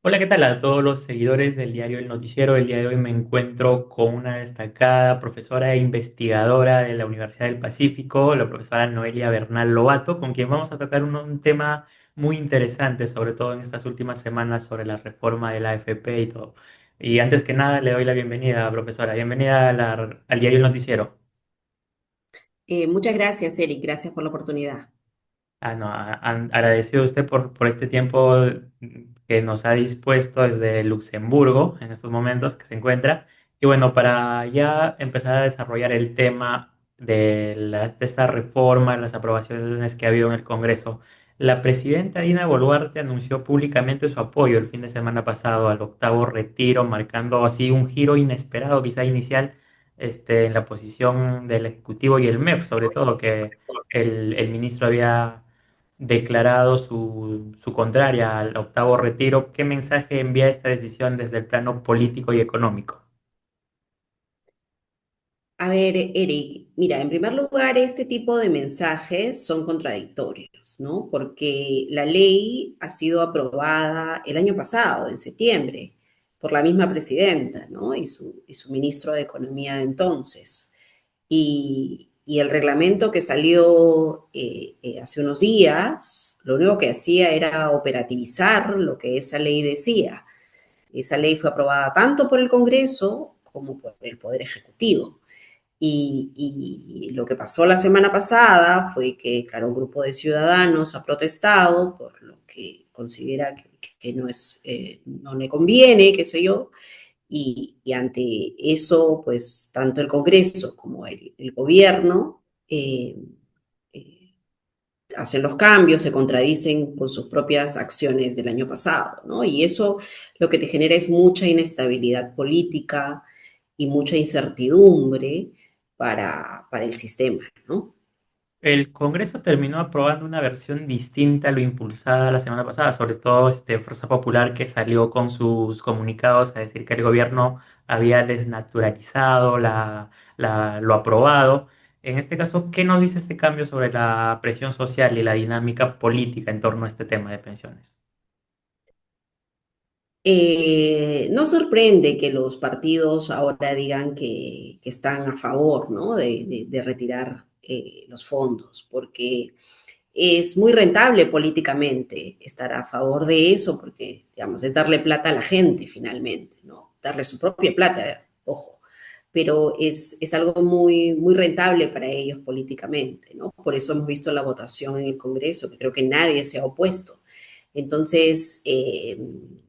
Hola, ¿qué tal a todos los seguidores del diario El Noticiero? El día de hoy me encuentro con una destacada profesora e investigadora de la Universidad del Pacífico, la profesora Noelia Bernal Lobato, con quien vamos a tocar un tema muy interesante, sobre todo en estas últimas semanas, sobre la reforma de la AFP y todo. Y antes que nada, le doy la bienvenida, profesora. Bienvenida al diario El Noticiero. Muchas gracias, Eric. Gracias por la oportunidad. No, agradecido a usted por este tiempo que nos ha dispuesto desde Luxemburgo en estos momentos que se encuentra. Y bueno, para ya empezar a desarrollar el tema de esta reforma, las aprobaciones que ha habido en el Congreso, la presidenta Dina Boluarte anunció públicamente su apoyo el fin de semana pasado al octavo retiro, marcando así un giro inesperado, quizá inicial, en la posición del Ejecutivo y el MEF, sobre todo, que el ministro había declarado su contraria al octavo retiro. ¿Qué mensaje envía esta decisión desde el plano político y económico? A ver, Eric, mira, en primer lugar, este tipo de mensajes son contradictorios, ¿no? Porque la ley ha sido aprobada el año pasado, en septiembre, por la misma presidenta, ¿no? Y su ministro de Economía de entonces. Y el reglamento que salió hace unos días, lo único que hacía era operativizar lo que esa ley decía. Esa ley fue aprobada tanto por el Congreso como por el Poder Ejecutivo. Y lo que pasó la semana pasada fue que, claro, un grupo de ciudadanos ha protestado por lo que considera que no, no le conviene, qué sé yo, y ante eso, pues tanto el Congreso como el gobierno eh, hacen los cambios, se contradicen con sus propias acciones del año pasado, ¿no? Y eso lo que te genera es mucha inestabilidad política y mucha incertidumbre para el sistema, ¿no? El Congreso terminó aprobando una versión distinta a lo impulsada la semana pasada, sobre todo Fuerza Popular, que salió con sus comunicados a decir que el gobierno había desnaturalizado lo aprobado. En este caso, ¿qué nos dice este cambio sobre la presión social y la dinámica política en torno a este tema de pensiones? No sorprende que los partidos ahora digan que están a favor, ¿no? De retirar los fondos, porque es muy rentable políticamente estar a favor de eso, porque, digamos, es darle plata a la gente finalmente, ¿no? Darle su propia plata, ojo, pero es algo muy, muy rentable para ellos políticamente, ¿no? Por eso hemos visto la votación en el Congreso, que creo que nadie se ha opuesto. Entonces,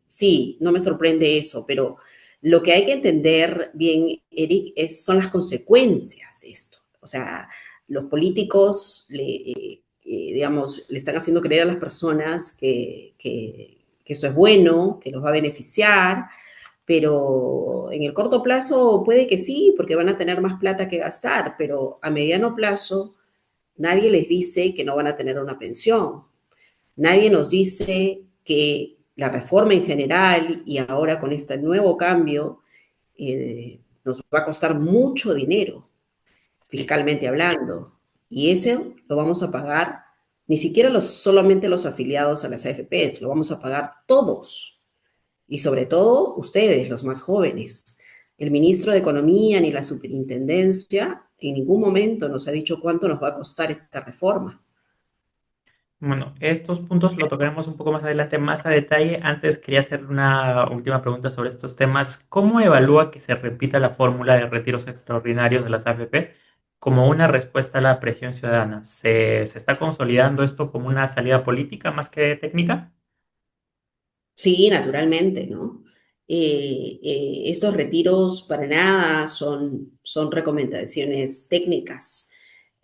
sí, no me sorprende eso, pero lo que hay que entender bien, Eric, son las consecuencias de esto. O sea, los políticos digamos, le están haciendo creer a las personas que eso es bueno, que los va a beneficiar, pero en el corto plazo puede que sí, porque van a tener más plata que gastar, pero a mediano plazo nadie les dice que no van a tener una pensión. Nadie nos dice que la reforma en general y ahora con este nuevo cambio nos va a costar mucho dinero, Sí. fiscalmente hablando. Y eso lo vamos a pagar ni siquiera solamente los afiliados a las AFPs, lo vamos a pagar todos. Y sobre todo ustedes, los más jóvenes. El ministro de Economía ni la superintendencia en ningún momento nos ha dicho cuánto nos va a costar esta reforma. Bueno, estos puntos lo tocaremos un poco más adelante, más a detalle. Antes quería hacer una última pregunta sobre estos temas. ¿Cómo evalúa que se repita la fórmula de retiros extraordinarios de las AFP como una respuesta a la presión ciudadana? ¿Se está consolidando esto como una salida política más que técnica? Sí, naturalmente, ¿no? Estos retiros para nada son recomendaciones técnicas.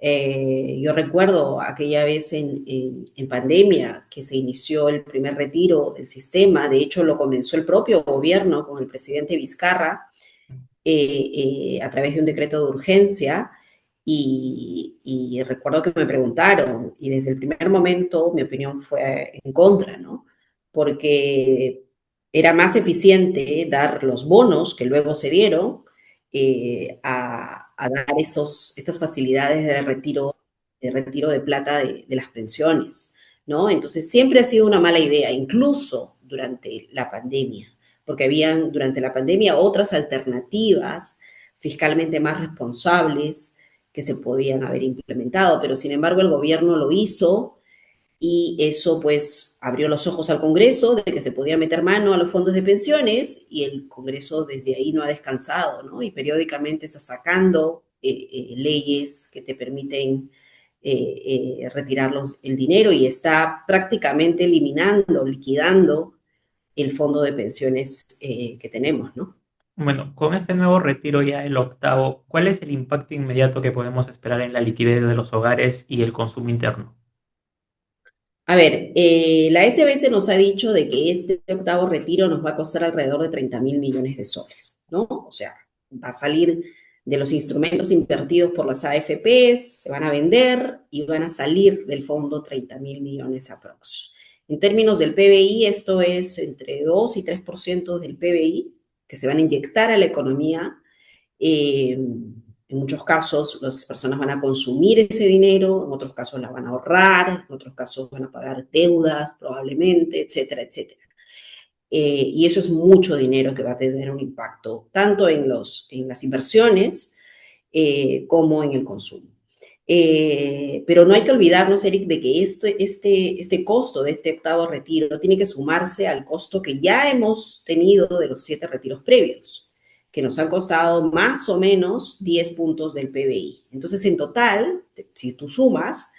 Yo recuerdo aquella vez en pandemia que se inició el primer retiro del sistema, de hecho lo comenzó el propio gobierno con el presidente Vizcarra a través de un decreto de urgencia y recuerdo que me preguntaron y desde el primer momento mi opinión fue en contra, ¿no? Porque era más eficiente dar los bonos que luego se dieron a dar estas facilidades de retiro de plata de las pensiones, ¿no? Entonces siempre ha sido una mala idea, incluso durante la pandemia, porque habían durante la pandemia otras alternativas fiscalmente más responsables que se podían haber implementado, pero sin embargo el gobierno lo hizo y eso pues abrió los ojos al Congreso de que se podía meter mano a los fondos de pensiones y el Congreso desde ahí no ha descansado, ¿no? Y periódicamente está sacando leyes que te permiten retirar el dinero y está prácticamente eliminando, liquidando el fondo de pensiones que tenemos, ¿no? Bueno, con este nuevo retiro ya el octavo, ¿cuál es el impacto inmediato que podemos esperar en la liquidez de los hogares y el consumo interno? A ver, la SBS nos ha dicho de que este octavo retiro nos va a costar alrededor de 30.000 millones de soles, ¿no? O sea, va a salir de los instrumentos invertidos por las AFPs, se van a vender y van a salir del fondo 30.000 millones aprox. En términos del PBI, esto es entre 2 y 3% del PBI que se van a inyectar a la economía. En muchos casos las personas van a consumir ese dinero, en otros casos la van a ahorrar, en otros casos van a pagar deudas probablemente, etcétera, etcétera. Y eso es mucho dinero que va a tener un impacto tanto en las inversiones como en el consumo. Pero no hay que olvidarnos, Eric, de que este costo de este octavo retiro tiene que sumarse al costo que ya hemos tenido de los 7 retiros previos, que nos han costado más o menos 10 puntos del PBI. Entonces, en total, si tú sumas,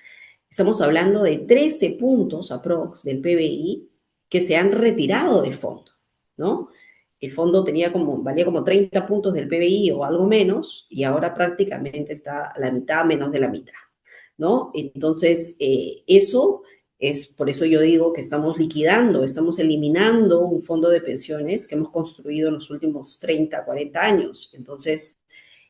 estamos hablando de 13 puntos aprox del PBI que se han retirado del fondo, ¿no? El fondo valía como 30 puntos del PBI o algo menos, y ahora prácticamente está a la mitad, menos de la mitad, ¿no? Entonces, eso es, por eso yo digo que estamos liquidando, estamos eliminando un fondo de pensiones que hemos construido en los últimos 30, 40 años. Entonces,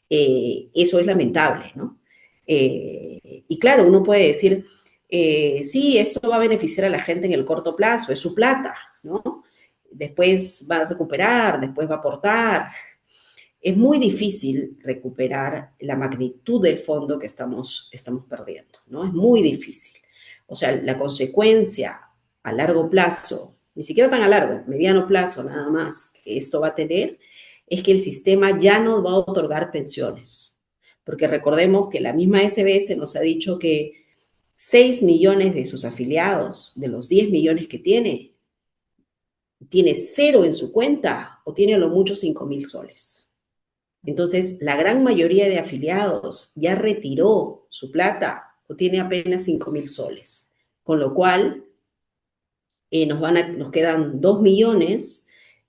eso es lamentable, ¿no? Y claro, uno puede decir, sí, esto va a beneficiar a la gente en el corto plazo, es su plata, ¿no? Después va a recuperar, después va a aportar. Es muy difícil recuperar la magnitud del fondo que estamos perdiendo, ¿no? Es muy difícil. O sea, la consecuencia a largo plazo, ni siquiera tan a largo, mediano plazo nada más, que esto va a tener, es que el sistema ya no va a otorgar pensiones. Porque recordemos que la misma SBS nos ha dicho que 6 millones de sus afiliados, de los 10 millones que tiene cero en su cuenta o tiene a lo mucho 5.000 soles. Entonces, la gran mayoría de afiliados ya retiró su plata o tiene apenas 5.000 soles. Con lo cual, nos quedan 2 millones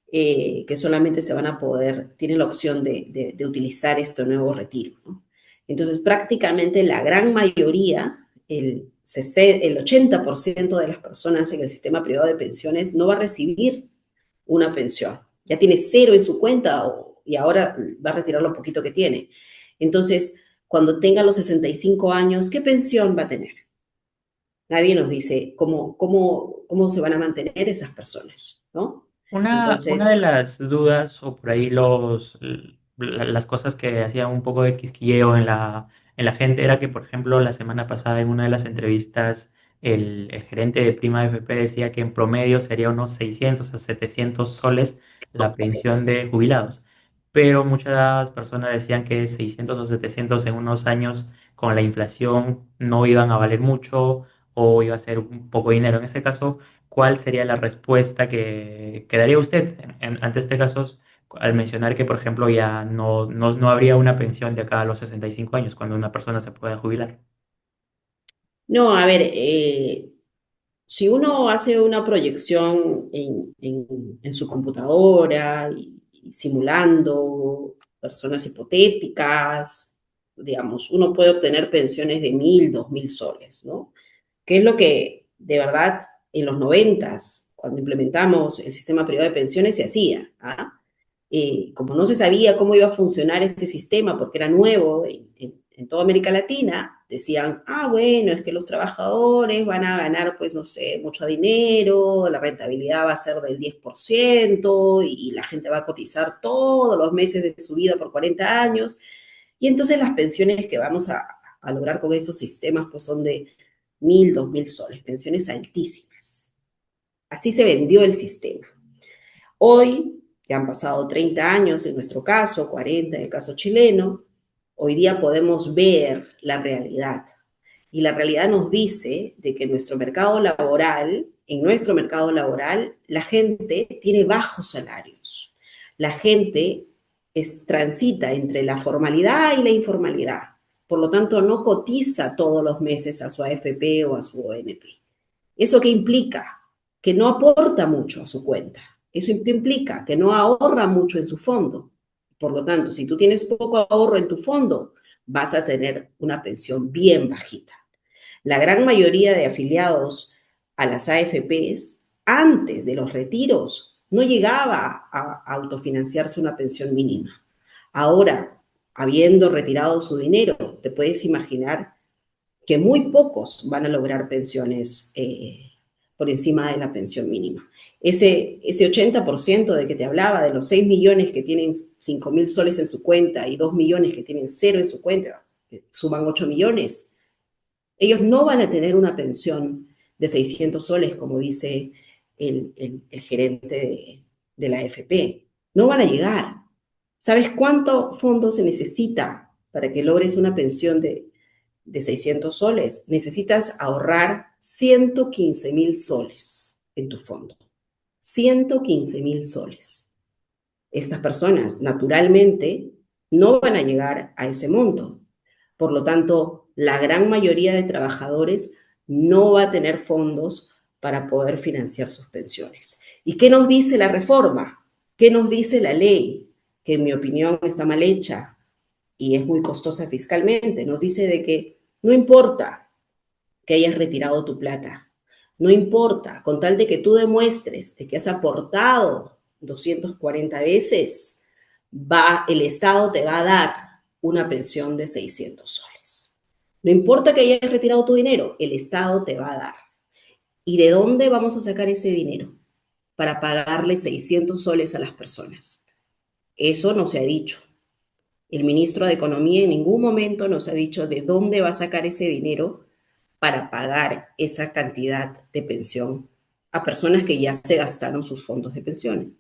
que solamente se van a poder, tienen la opción de utilizar este nuevo retiro, ¿no? Entonces, prácticamente la gran mayoría, el 80% de las personas en el sistema privado de pensiones no va a recibir una pensión. Ya tiene cero en su cuenta y ahora va a retirar lo poquito que tiene. Entonces, cuando tenga los 65 años, ¿qué pensión va a tener? Nadie nos dice cómo se van a mantener esas personas, ¿no? Una Entonces, de las dudas o por ahí las cosas que hacían un poco de quisquilleo en la gente era que, por ejemplo, la semana pasada en una de las entrevistas el gerente de Prima FP decía que en promedio sería unos 600 a 700 soles la pensión de jubilados. Pero muchas personas decían que 600 o 700 en unos años con la inflación no iban a valer mucho o iba a ser un poco de dinero. En este caso, ¿cuál sería la respuesta que daría usted ante este caso al mencionar que, por ejemplo, ya no habría una pensión de acá a los 65 años cuando una persona se pueda jubilar? no, a ver, si uno hace una proyección en su computadora y simulando personas hipotéticas, digamos, uno puede obtener pensiones de 1.000, 2.000 soles, ¿no? Que es lo que de verdad en los noventas, cuando implementamos el sistema privado de pensiones, se hacía. ¿Ah? Como no se sabía cómo iba a funcionar este sistema, porque era nuevo en toda América Latina, decían, bueno, es que los trabajadores van a ganar, pues, no sé, mucho dinero, la rentabilidad va a ser del 10% y la gente va a cotizar todos los meses de su vida por 40 años. Y entonces las pensiones que vamos a lograr con esos sistemas, pues, son de 1.000, 2.000 soles, pensiones altísimas. Así se vendió el sistema. Hoy, que han pasado 30 años en nuestro caso, 40 en el caso chileno, hoy día podemos ver la realidad. Y la realidad nos dice de que en nuestro mercado laboral, la gente tiene bajos salarios. La gente transita entre la formalidad y la informalidad. Por lo tanto, no cotiza todos los meses a su AFP o a su ONP. ¿Eso qué implica? Que no aporta mucho a su cuenta. Eso implica que no ahorra mucho en su fondo. Por lo tanto, si tú tienes poco ahorro en tu fondo, vas a tener una pensión bien bajita. La gran mayoría de afiliados a las AFPs, antes de los retiros, no llegaba a autofinanciarse una pensión mínima. Ahora, habiendo retirado su dinero, te puedes imaginar que muy pocos van a lograr pensiones por encima de la pensión mínima. Ese 80% de que te hablaba, de los 6 millones que tienen 5.000 soles en su cuenta y 2 millones que tienen cero en su cuenta, suman 8 millones, ellos no van a tener una pensión de 600 soles, como dice el gerente de la AFP. No van a llegar. ¿Sabes cuánto fondo se necesita para que logres una pensión de 600 soles? Necesitas ahorrar 115.000 soles en tu fondo. 115.000 soles. Estas personas, naturalmente, no van a llegar a ese monto. Por lo tanto, la gran mayoría de trabajadores no va a tener fondos para poder financiar sus pensiones. ¿Y qué nos dice la reforma? ¿Qué nos dice la ley? Que en mi opinión está mal hecha y es muy costosa fiscalmente. Nos dice de que no importa que hayas retirado tu plata, no importa, con tal de que tú demuestres de que has aportado 240 veces, el Estado te va a dar una pensión de 600 soles. No importa que hayas retirado tu dinero, el Estado te va a dar. ¿Y de dónde vamos a sacar ese dinero para pagarle 600 soles a las personas? Eso no se ha dicho. El ministro de Economía en ningún momento nos ha dicho de dónde va a sacar ese dinero para pagar esa cantidad de pensión a personas que ya se gastaron sus fondos de pensión.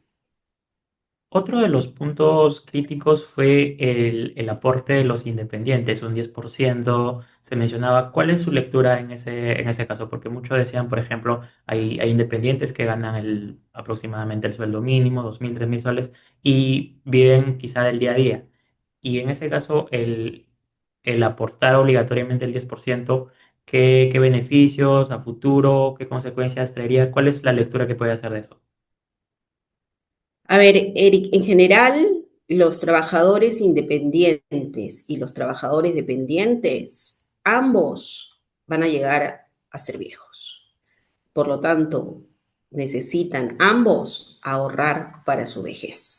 Otro de los puntos críticos fue el aporte de los independientes, un 10%. Se mencionaba cuál es su lectura en ese caso, porque muchos decían, por ejemplo, hay independientes que ganan aproximadamente el sueldo mínimo, 2.000, 3.000 soles, y viven quizá del día a día. Y en ese caso, el aportar obligatoriamente el 10%, ¿qué beneficios a futuro, qué consecuencias traería? ¿Cuál es la lectura que puede hacer de eso? A ver, Eric, en general, los trabajadores independientes y los trabajadores dependientes, ambos van a llegar a ser viejos. Por lo tanto, necesitan ambos ahorrar para su vejez.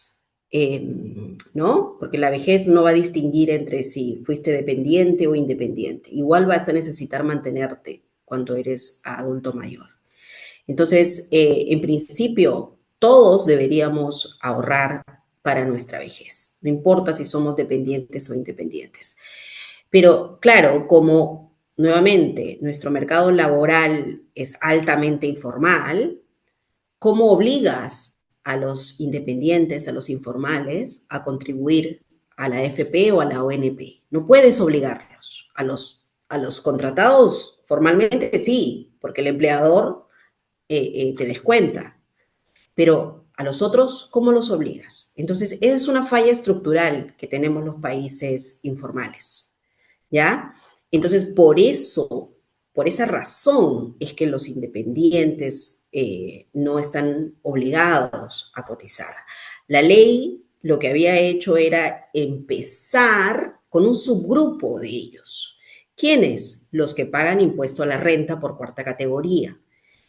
¿No? Porque la vejez no va a distinguir entre si fuiste dependiente o independiente. Igual vas a necesitar mantenerte cuando eres adulto mayor. Entonces, en principio, todos deberíamos ahorrar para nuestra vejez, no importa si somos dependientes o independientes. Pero claro, como nuevamente nuestro mercado laboral es altamente informal, ¿cómo obligas a los independientes, a los informales, a contribuir a la FP o a la ONP? No puedes obligarlos. A los contratados formalmente sí, porque el empleador te descuenta, pero a los otros, ¿cómo los obligas? Entonces, esa es una falla estructural que tenemos los países informales, ¿ya? Entonces, por esa razón es que los independientes no están obligados a cotizar. La ley lo que había hecho era empezar con un subgrupo de ellos. ¿Quiénes? Los que pagan impuesto a la renta por cuarta categoría,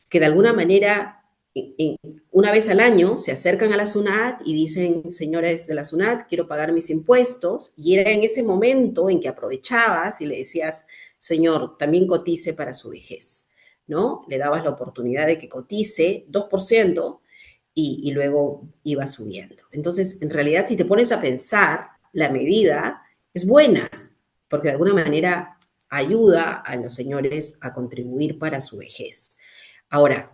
que de alguna manera una vez al año se acercan a la SUNAT y dicen, señores de la SUNAT, quiero pagar mis impuestos, y era en ese momento en que aprovechabas y le decías, señor, también cotice para su vejez, ¿no? Le dabas la oportunidad de que cotice 2% y luego iba subiendo. Entonces, en realidad, si te pones a pensar, la medida es buena, porque de alguna manera ayuda a los señores a contribuir para su vejez. Ahora,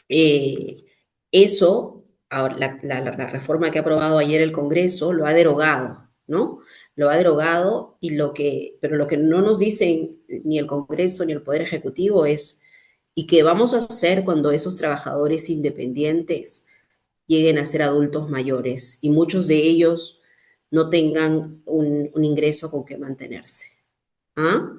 eh, eso Ahora, la reforma que ha aprobado ayer el Congreso lo ha derogado, ¿no? Lo ha derogado pero lo que no nos dicen ni el Congreso ni el Poder Ejecutivo es, ¿y qué vamos a hacer cuando esos trabajadores independientes lleguen a ser adultos mayores y muchos de ellos no tengan un ingreso con que mantenerse? ¿Ah?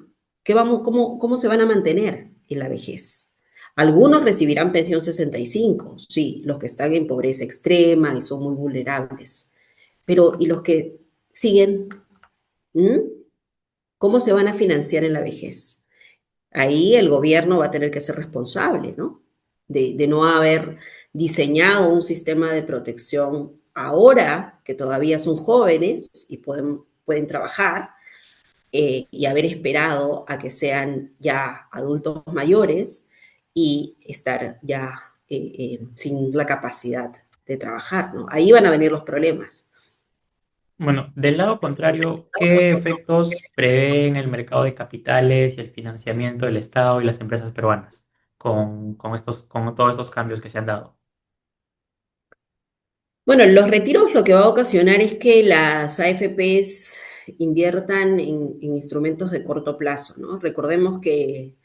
¿Cómo se van a mantener en la vejez? Algunos recibirán pensión 65, sí, los que están en pobreza extrema y son muy vulnerables. Pero, ¿y los que siguen? ¿Mm? ¿Cómo se van a financiar en la vejez? Ahí el gobierno va a tener que ser responsable, ¿no? De no haber diseñado un sistema de protección ahora que todavía son jóvenes y pueden trabajar, y haber esperado a que sean ya adultos mayores y estar ya sin la capacidad de trabajar, ¿no? Ahí van a venir los problemas. Bueno, del lado contrario, ¿qué efectos prevé en el mercado de capitales y el financiamiento del Estado y las empresas peruanas con todos estos cambios que se han dado? Bueno, los retiros lo que va a ocasionar es que las AFPs inviertan en instrumentos de corto plazo, ¿no? Recordemos que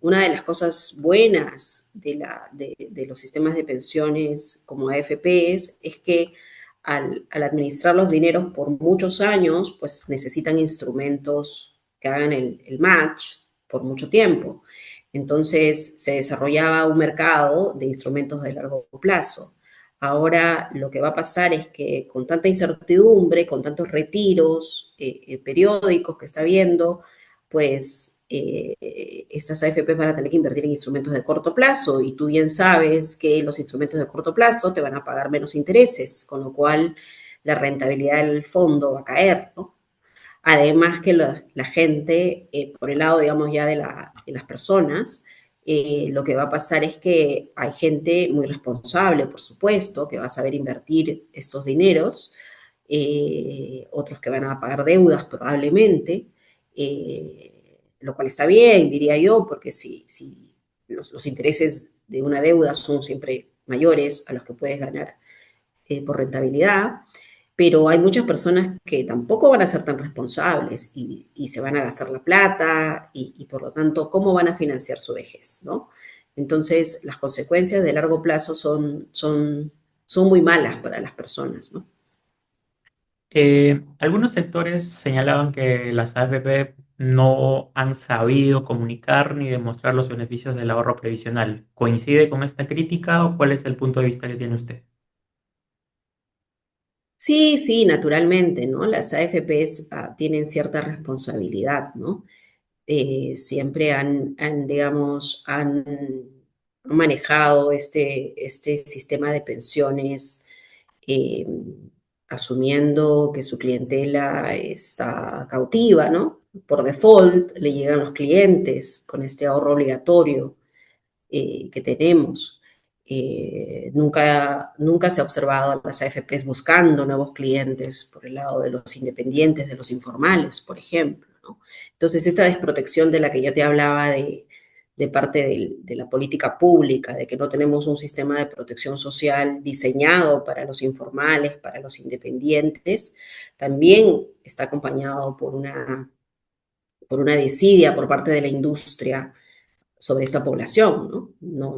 una de las cosas buenas de los sistemas de pensiones como AFPs es que al administrar los dineros por muchos años, pues necesitan instrumentos que hagan el match por mucho tiempo. Entonces se desarrollaba un mercado de instrumentos de largo plazo. Ahora lo que va a pasar es que con tanta incertidumbre, con tantos retiros periódicos que está habiendo, pues estas AFP van a tener que invertir en instrumentos de corto plazo y tú bien sabes que los instrumentos de corto plazo te van a pagar menos intereses, con lo cual la rentabilidad del fondo va a caer, ¿no? Además que la gente, por el lado, digamos, ya de las personas, lo que va a pasar es que hay gente muy responsable, por supuesto, que va a saber invertir estos dineros, otros que van a pagar deudas probablemente, lo cual está bien, diría yo, porque si los intereses de una deuda son siempre mayores a los que puedes ganar por rentabilidad, pero hay muchas personas que tampoco van a ser tan responsables y se van a gastar la plata y por lo tanto, ¿cómo van a financiar su vejez? ¿No? Entonces, las consecuencias de largo plazo son muy malas para las personas, ¿no? Algunos sectores señalaban que las AFP no han sabido comunicar ni demostrar los beneficios del ahorro previsional. ¿Coincide con esta crítica o cuál es el punto de vista que tiene usted? Sí, sí, naturalmente, ¿no? Las AFPs tienen cierta responsabilidad, ¿no? Siempre digamos, han manejado este sistema de pensiones, eh, asumiendo que su clientela está cautiva, ¿no? Por default le llegan los clientes con este ahorro obligatorio que tenemos. Nunca se ha observado a las AFPs buscando nuevos clientes por el lado de los independientes, de los informales, por ejemplo, ¿no? Entonces, esta desprotección de la que yo te hablaba de parte de la política pública, de que no tenemos un sistema de protección social diseñado para los informales, para los independientes, también está acompañado por una desidia por parte de la industria sobre esta población, ¿no?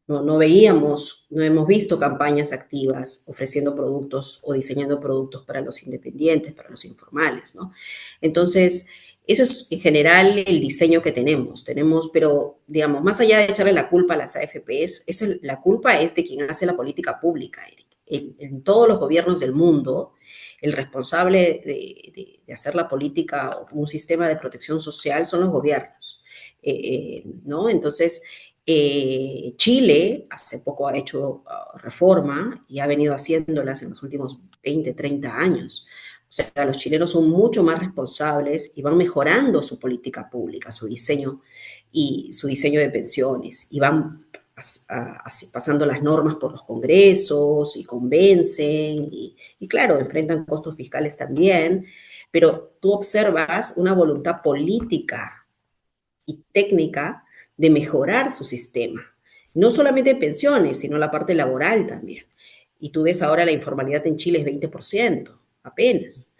No veíamos, no hemos visto campañas activas ofreciendo productos o diseñando productos para los independientes, para los informales, ¿no? Entonces, eso es en general el diseño que tenemos, pero digamos, más allá de echarle la culpa a las AFPs, la culpa es de quien hace la política pública, Eric. En todos los gobiernos del mundo, el responsable de hacer la política o un sistema de protección social son los gobiernos. ¿No? Entonces, Chile hace poco ha hecho reforma y ha venido haciéndolas en los últimos 20, 30 años. O sea, los chilenos son mucho más responsables y van mejorando su política pública, su diseño de pensiones y van pasando las normas por los congresos y convencen y claro, enfrentan costos fiscales también, pero tú observas una voluntad política y técnica de mejorar su sistema. No solamente pensiones, sino la parte laboral también. Y tú ves ahora la informalidad en Chile es 20%, apenas.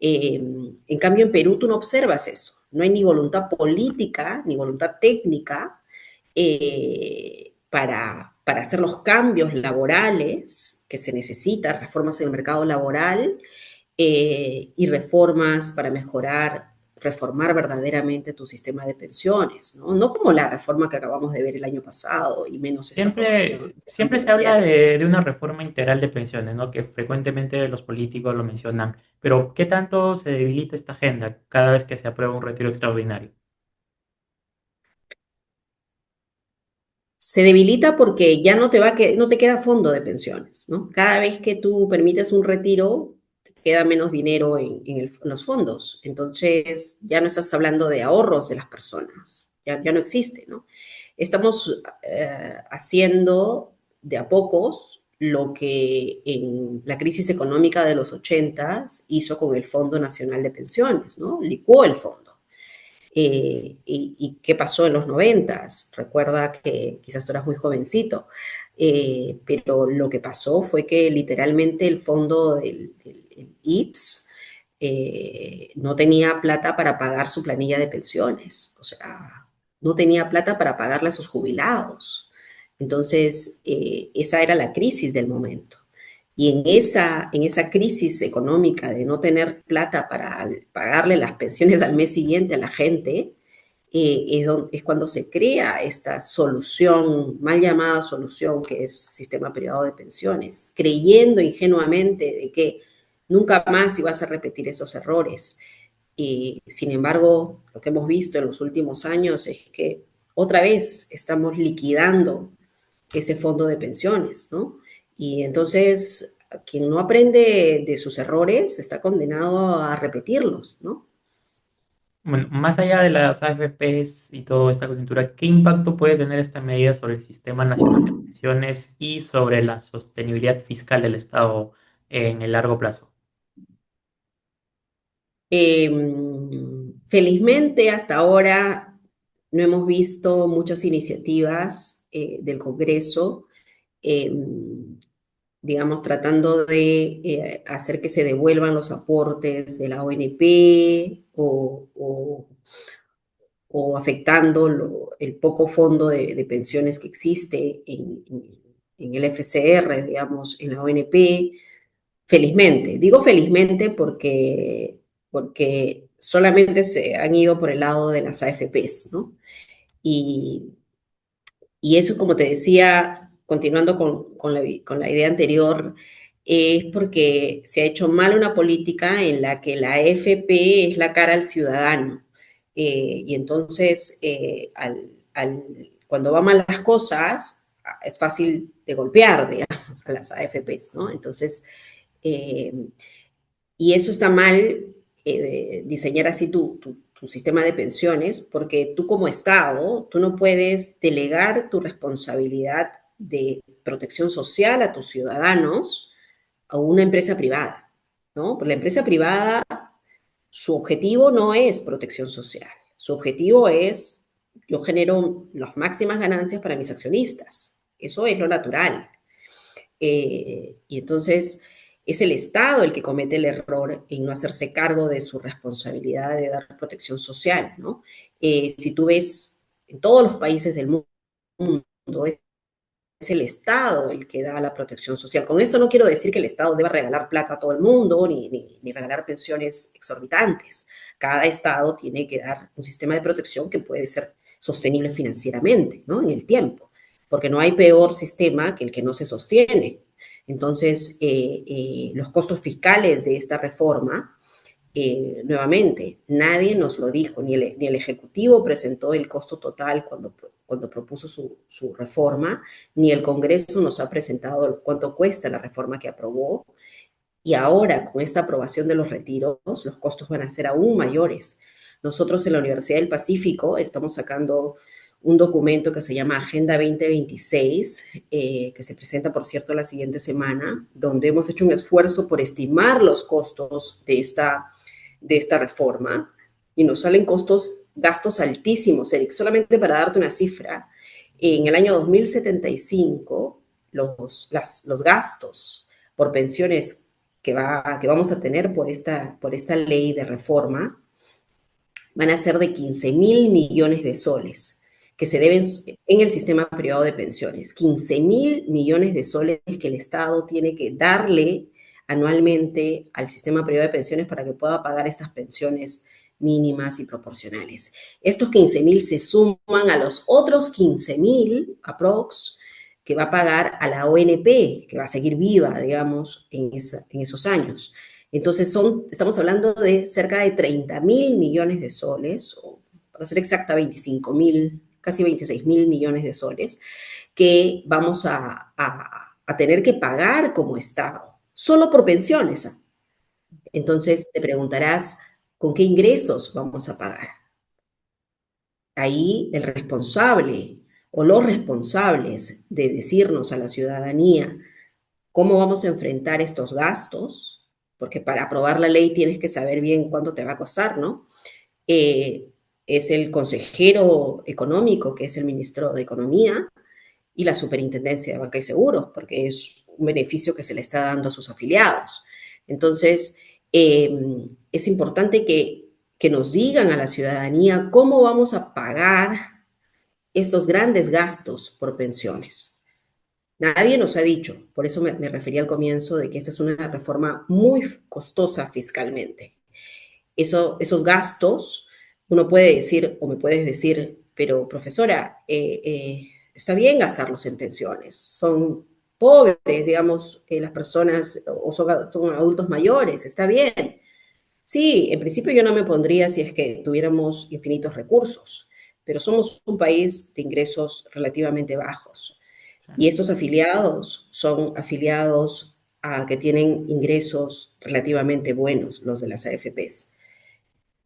En cambio, en Perú tú no observas eso. No hay ni voluntad política, ni voluntad técnica para hacer los cambios laborales que se necesitan, reformas en el mercado laboral y reformas para mejorar, reformar verdaderamente tu sistema de pensiones, ¿no? No como la reforma que acabamos de ver el año pasado y menos esta aprobación, Siempre, este siempre cambio se habla inicial. de una reforma integral de pensiones, ¿no? Que frecuentemente los políticos lo mencionan. Pero ¿qué tanto se debilita esta agenda cada vez que se aprueba un retiro extraordinario? Se debilita porque ya no te va que no te queda fondo de pensiones, ¿no? Cada vez que tú permites un retiro, te queda menos dinero en los fondos. Entonces, ya no estás hablando de ahorros de las personas, ya no existe, ¿no? Estamos haciendo de a pocos lo que en la crisis económica de los 80 hizo con el Fondo Nacional de Pensiones, ¿no? Licuó el fondo. ¿Y qué pasó en los 90? Recuerda que quizás tú eras muy jovencito, pero lo que pasó fue que literalmente el fondo del IPS no tenía plata para pagar su planilla de pensiones, o sea, no tenía plata para pagarle a sus jubilados. Entonces, esa era la crisis del momento. Y en esa crisis económica de no tener plata para pagarle las pensiones al mes siguiente a la gente, es cuando se crea esta solución, mal llamada solución, que es sistema privado de pensiones, creyendo ingenuamente de que nunca más ibas a repetir esos errores. Y sin embargo, lo que hemos visto en los últimos años es que otra vez estamos liquidando ese fondo de pensiones, ¿no? Y entonces, quien no aprende de sus errores está condenado a repetirlos, ¿no? Bueno, más allá de las AFPs y toda esta coyuntura, ¿qué impacto puede tener esta medida sobre el Sistema Nacional de Pensiones y sobre la sostenibilidad fiscal del Estado en el largo plazo? Eh, Felizmente, hasta ahora no hemos visto muchas iniciativas del Congreso, eh, digamos, tratando de hacer que se devuelvan los aportes de la ONP o afectando el poco fondo de pensiones que existe en el FCR, digamos, en la ONP. Felizmente, digo felizmente porque solamente se han ido por el lado de las AFPs, ¿no? Y, y eso, como te decía, continuando con la idea anterior, es porque se ha hecho mal una política en la que la AFP es la cara al ciudadano. Y entonces, cuando van mal las cosas, es fácil de golpear, digamos, a las AFPs, ¿no? Entonces, eh, y eso está mal, diseñar así tu sistema de pensiones, porque tú como Estado, tú no puedes delegar tu responsabilidad de protección social a tus ciudadanos a una empresa privada, ¿no? Porque la empresa privada, su objetivo no es protección social, su objetivo es, yo genero las máximas ganancias para mis accionistas, eso es lo natural. Y entonces es el Estado el que comete el error en no hacerse cargo de su responsabilidad de dar protección social, ¿no? Si tú ves en todos los países del mundo, es el Estado el que da la protección social. Con esto no quiero decir que el Estado deba regalar plata a todo el mundo ni regalar pensiones exorbitantes. Cada Estado tiene que dar un sistema de protección que puede ser sostenible financieramente, ¿no? En el tiempo, porque no hay peor sistema que el que no se sostiene. Entonces, los costos fiscales de esta reforma, nuevamente, nadie nos lo dijo, ni el Ejecutivo presentó el costo total cuando propuso su reforma, ni el Congreso nos ha presentado cuánto cuesta la reforma que aprobó. Y ahora, con esta aprobación de los retiros, los costos van a ser aún mayores. Nosotros en la Universidad del Pacífico estamos sacando un documento que se llama Agenda 2026, que se presenta, por cierto, la siguiente semana, donde hemos hecho un esfuerzo por estimar los costos de esta reforma y nos salen gastos altísimos, Eric. Solamente para darte una cifra, En el año 2075, los gastos por pensiones que vamos a tener por esta ley de reforma van a ser de 15.000 millones de soles que se deben en el sistema privado de pensiones. 15.000 millones de soles que el Estado tiene que darle anualmente al sistema privado de pensiones para que pueda pagar estas pensiones mínimas y proporcionales. Estos 15.000 se suman a los otros 15.000 aprox que va a pagar a la ONP, que va a seguir viva, digamos, en esos años. Entonces estamos hablando de cerca de 30.000 millones de soles, o para ser exacta, 25.000, casi 26.000 millones de soles, que vamos a tener que pagar como Estado, solo por pensiones. Entonces te preguntarás, ¿con qué ingresos vamos a pagar? Ahí el responsable o los responsables de decirnos a la ciudadanía cómo vamos a enfrentar estos gastos, porque para aprobar la ley tienes que saber bien cuánto te va a costar, ¿no? Eh, es el consejero económico, que es el ministro de Economía, y la superintendencia de banca y seguros, porque es un beneficio que se le está dando a sus afiliados. Entonces, eh, es importante que nos digan a la ciudadanía cómo vamos a pagar estos grandes gastos por pensiones. Nadie nos ha dicho, por eso me refería al comienzo de que esta es una reforma muy costosa fiscalmente. Esos gastos, uno puede decir, o me puedes decir, pero profesora, está bien gastarlos en pensiones, son pobres, digamos, las personas, o son adultos mayores, está bien. Sí, en principio yo no me pondría si es que tuviéramos infinitos recursos, pero somos un país de ingresos relativamente bajos. Y Claro. estos afiliados son afiliados que tienen ingresos relativamente buenos, los de las AFPs.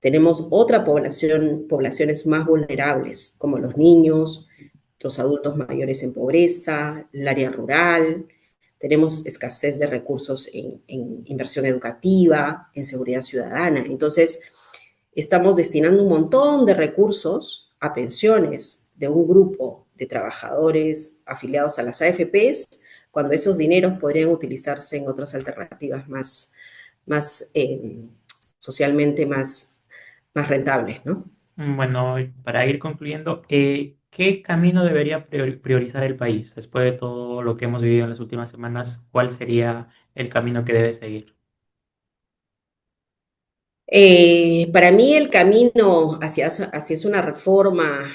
Tenemos otra población, poblaciones más vulnerables, como los niños, los adultos mayores en pobreza, el área rural. Tenemos escasez de recursos en inversión educativa, en seguridad ciudadana. Entonces, estamos destinando un montón de recursos a pensiones de un grupo de trabajadores afiliados a las AFPs, cuando esos dineros podrían utilizarse en otras alternativas más socialmente más rentables, ¿no? Bueno, para ir concluyendo, ¿qué camino debería priorizar el país después de todo lo que hemos vivido en las últimas semanas? ¿Cuál sería el camino que debe seguir? Para mí el camino hacia una reforma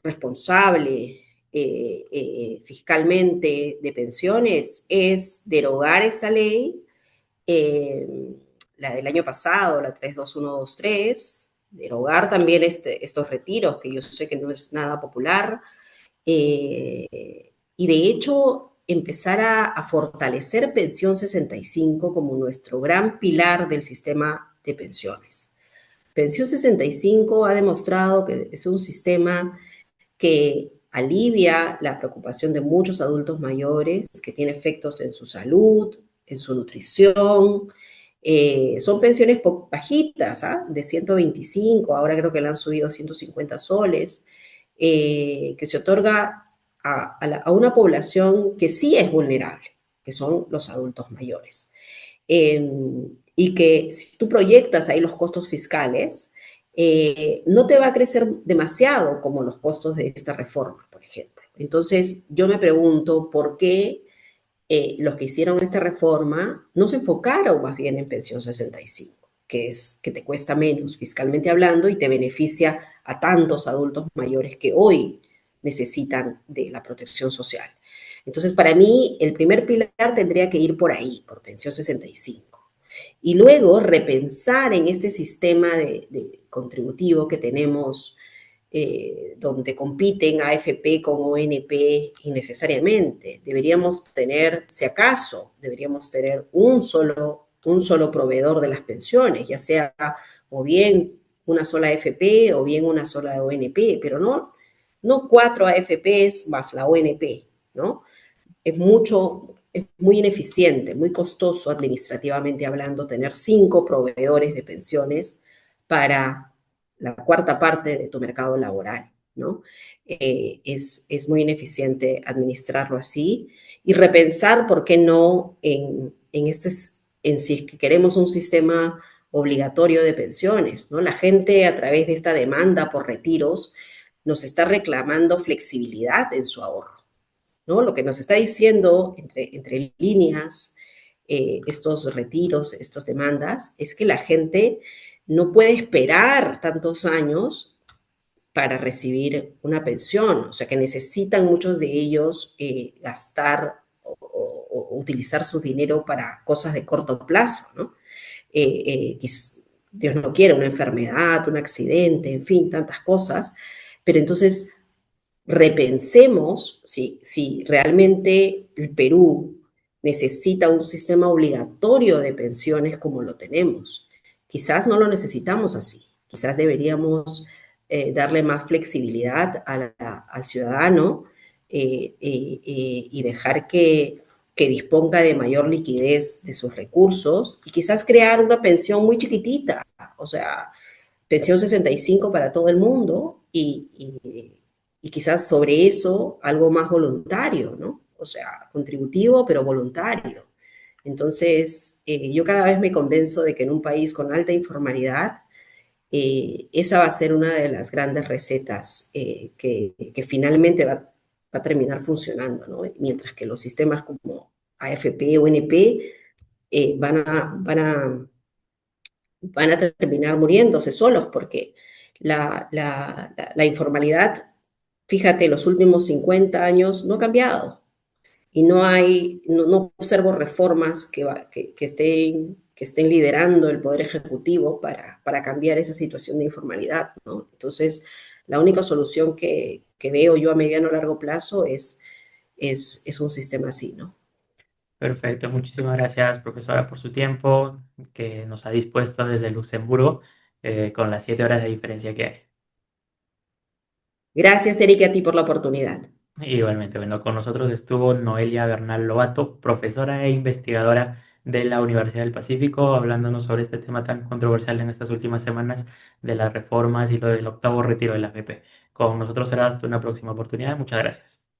responsable fiscalmente de pensiones es derogar esta ley, eh, la del año pasado, la 32123, derogar también estos retiros, que yo sé que no es nada popular, y de hecho empezar a fortalecer Pensión 65 como nuestro gran pilar del sistema de pensiones. Pensión 65 ha demostrado que es un sistema que alivia la preocupación de muchos adultos mayores, que tiene efectos en su salud, en su nutrición. Son pensiones bajitas, ¿ah? De 125, ahora creo que le han subido a 150 soles, que se otorga a una población que sí es vulnerable, que son los adultos mayores. Eh, y que si tú proyectas ahí los costos fiscales, no te va a crecer demasiado como los costos de esta reforma, por ejemplo. Entonces, yo me pregunto por qué los que hicieron esta reforma no se enfocaron más bien en pensión 65, que es que te cuesta menos fiscalmente hablando y te beneficia a tantos adultos mayores que hoy necesitan de la protección social. Entonces, para mí, el primer pilar tendría que ir por ahí, por pensión 65. Y luego repensar en este sistema de contributivo que tenemos, donde compiten AFP con ONP innecesariamente. Deberíamos tener, si acaso, deberíamos tener un solo proveedor de las pensiones, ya sea o bien una sola AFP o bien una sola ONP, pero no cuatro AFPs más la ONP, ¿no? Es muy ineficiente, muy costoso administrativamente hablando tener 5 proveedores de pensiones para la cuarta parte de tu mercado laboral, ¿no? es muy ineficiente administrarlo así y repensar, ¿por qué no?, en si es que queremos un sistema obligatorio de pensiones, ¿no? La gente a través de esta demanda por retiros nos está reclamando flexibilidad en su ahorro, ¿no? Lo que nos está diciendo entre líneas estos retiros, estas demandas, es que la gente no puede esperar tantos años para recibir una pensión, o sea que necesitan muchos de ellos gastar o utilizar su dinero para cosas de corto plazo, ¿no? Dios no quiera, una enfermedad, un accidente, en fin, tantas cosas, pero entonces repensemos si realmente el Perú necesita un sistema obligatorio de pensiones como lo tenemos. Quizás no lo necesitamos así, quizás deberíamos darle más flexibilidad al ciudadano y dejar que disponga de mayor liquidez de sus recursos y quizás crear una pensión muy chiquitita, o sea, pensión 65 para todo el mundo y quizás sobre eso algo más voluntario, ¿no? O sea, contributivo, pero voluntario. Entonces, yo cada vez me convenzo de que en un país con alta informalidad, esa va a ser una de las grandes recetas que finalmente va a terminar funcionando, ¿no? Mientras que los sistemas como AFP o NP van a terminar muriéndose solos porque la informalidad, fíjate, los últimos 50 años no ha cambiado y no observo reformas que estén liderando el Poder Ejecutivo para cambiar esa situación de informalidad, ¿no? Entonces, la única solución que veo yo a mediano o largo plazo es un sistema así, ¿no? Perfecto, muchísimas gracias, profesora, por su tiempo que nos ha dispuesto desde Luxemburgo con las 7 horas de diferencia que hay. Gracias, Erika, a ti por la oportunidad. Igualmente, bueno, con nosotros estuvo Noelia Bernal Lobato, profesora e investigadora de la Universidad del Pacífico, hablándonos sobre este tema tan controversial en estas últimas semanas de las reformas y lo del octavo retiro de la AFP. Con nosotros será hasta una próxima oportunidad. Muchas gracias.